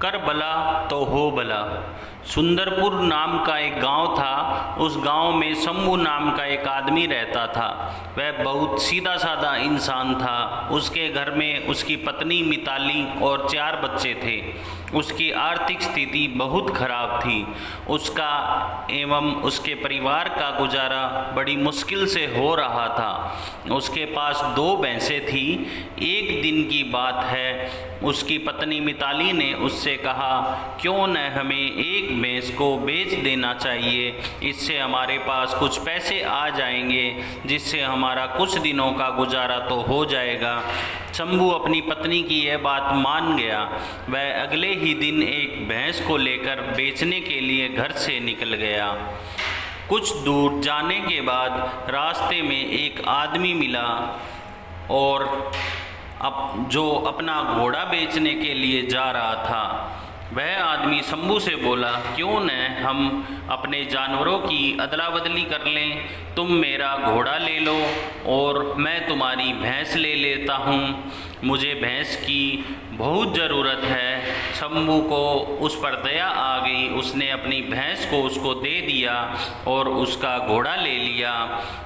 कर भला तो हो भला। सुंदरपुर नाम का एक गांव था। उस गांव में शंभू नाम का एक आदमी रहता था। वह बहुत सीधा साधा इंसान था। उसके घर में उसकी पत्नी मिताली और 4 बच्चे थे। उसकी आर्थिक स्थिति बहुत खराब थी। उसका एवं उसके परिवार का गुजारा बड़ी मुश्किल से हो रहा था। उसके पास 2 भैंसें थी। एक दिन की बात है, उसकी पत्नी मिताली ने उससे कहा, क्यों न हमें एक भैंस को बेच देना चाहिए, इससे हमारे पास कुछ पैसे आ जाएंगे, जिससे हमारा कुछ दिनों का गुजारा तो हो जाएगा। शंभू अपनी पत्नी की यह बात मान गया। वह अगले ही दिन एक भैंस को लेकर बेचने के लिए घर से निकल गया। कुछ दूर जाने के बाद रास्ते में एक आदमी मिला और जो अपना घोड़ा बेचने के लिए जा रहा था। वह आदमी शंभू से बोला, क्यों न हम अपने जानवरों की अदला बदली कर लें। तुम मेरा घोड़ा ले लो और मैं तुम्हारी भैंस ले लेता हूँ। मुझे भैंस की बहुत ज़रूरत है। शंभू को उस पर दया आ गई। उसने अपनी भैंस को उसको दे दिया और उसका घोड़ा ले लिया।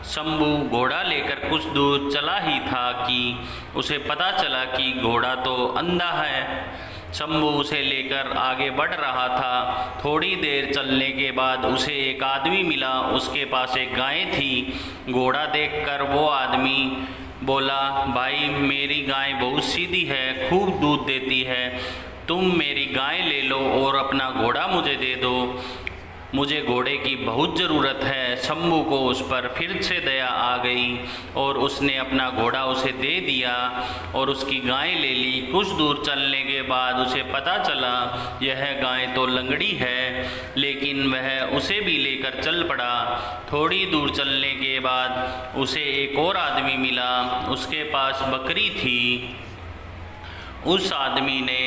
शंभू घोड़ा लेकर कुछ दूर चला ही था कि उसे पता चला कि घोड़ा तो अंधा है। शंभू उसे लेकर आगे बढ़ रहा था। थोड़ी देर चलने के बाद उसे एक आदमी मिला। उसके पास एक गाय थी। घोड़ा देखकर वो आदमी बोला, भाई मेरी गाय बहुत सीधी है, खूब दूध देती है। तुम मेरी गाय ले लो और अपना घोड़ा मुझे दे दो। मुझे घोड़े की बहुत ज़रूरत है। शंभू को उस पर फिर से दया आ गई और उसने अपना घोड़ा उसे दे दिया और उसकी गाय ले ली। कुछ दूर चलने के बाद उसे पता चला यह गाय तो लंगड़ी है, लेकिन वह उसे भी लेकर चल पड़ा। थोड़ी दूर चलने के बाद उसे एक और आदमी मिला। उसके पास बकरी थी। उस आदमी ने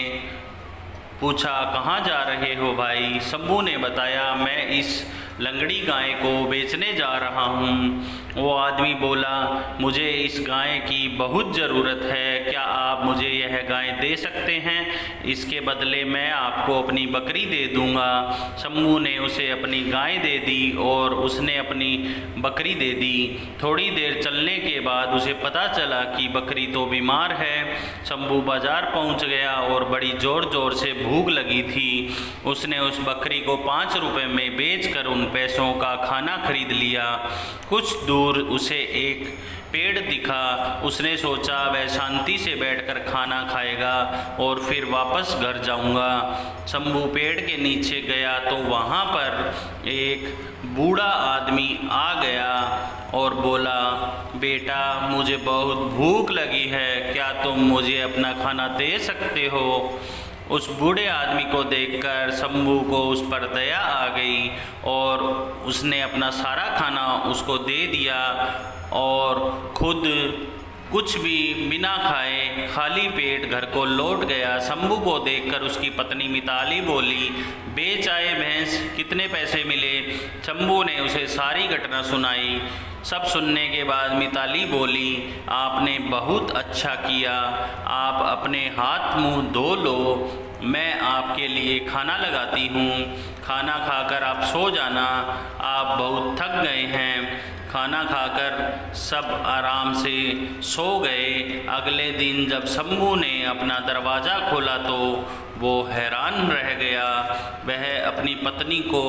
पूछा, कहाँ जा रहे हो भाई? शंभू ने बताया, मैं इस लंगड़ी गाय को बेचने जा रहा हूँ। वो आदमी बोला, मुझे इस गाय की बहुत ज़रूरत है। क्या आप मुझे यह गाय दे सकते हैं? इसके बदले मैं आपको अपनी बकरी दे दूँगा। शंभू ने उसे अपनी गाय दे दी और उसने अपनी बकरी दे दी। थोड़ी देर चलने के बाद उसे पता चला कि बकरी तो बीमार है। शंभू बाज़ार पहुँच गया और बड़ी ज़ोर ज़ोर से भूख लगी थी। उसने उस बकरी को 5 रुपये में बेचकर उन पैसों का खाना खरीद लिया। कुछ दूर उसे एक पेड़ दिखा। उसने सोचा वह शांति से बैठकर खाना खाएगा और फिर वापस घर जाऊंगा। शंभू पेड़ के नीचे गया तो वहाँ पर एक बूढ़ा आदमी आ गया और बोला, बेटा मुझे बहुत भूख लगी है, क्या तुम मुझे अपना खाना दे सकते हो? उस बूढ़े आदमी को देखकर शंभू को उस पर दया आ गई और उसने अपना सारा खाना उसको दे दिया और खुद कुछ भी बिना खाए खाली पेट घर को लौट गया। शंभू को देखकर उसकी पत्नी मिताली बोली, बेच आए भैंस, कितने पैसे मिले? शंभू ने उसे सारी घटना सुनाई। सब सुनने के बाद मिताली बोली, आपने बहुत अच्छा किया। आप अपने हाथ मुंह धो लो, मैं आपके लिए खाना लगाती हूँ। खाना खाकर आप सो जाना, आप बहुत थक गए हैं। खाना खाकर सब आराम से सो गए। अगले दिन जब शंभू ने अपना दरवाज़ा खोला तो वो हैरान रह गया। वह अपनी पत्नी को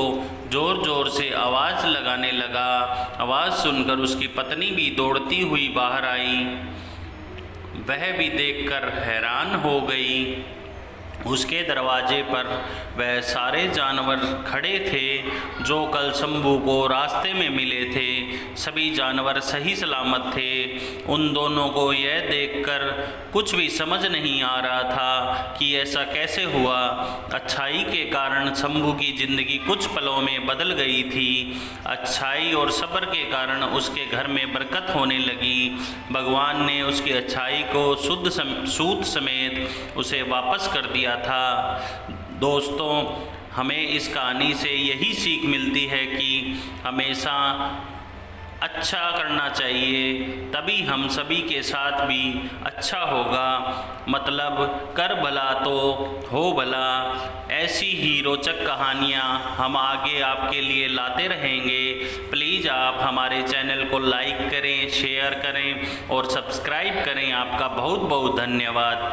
ज़ोर ज़ोर से आवाज़ लगाने लगा। आवाज़ सुनकर उसकी पत्नी भी दौड़ती हुई बाहर आई। वह भी देखकर हैरान हो गई। उसके दरवाजे पर वह सारे जानवर खड़े थे जो कल शंभू को रास्ते में मिले थे। सभी जानवर सही सलामत थे। उन दोनों को यह देखकर कुछ भी समझ नहीं आ रहा था कि ऐसा कैसे हुआ। अच्छाई के कारण शंभू की ज़िंदगी कुछ पलों में बदल गई थी। अच्छाई और सब्र के कारण उसके घर में बरकत होने लगी। भगवान ने उसकी अच्छाई को सूद समेत उसे वापस कर दिया था। दोस्तों, हमें इस कहानी से यही सीख मिलती है कि हमेशा अच्छा करना चाहिए, तभी हम सभी के साथ भी अच्छा होगा। मतलब कर भला तो हो भला। ऐसी ही रोचक कहानियाँ हम आगे आपके लिए लाते रहेंगे। प्लीज़ आप हमारे चैनल को लाइक करें, शेयर करें और सब्सक्राइब करें। आपका बहुत बहुत धन्यवाद।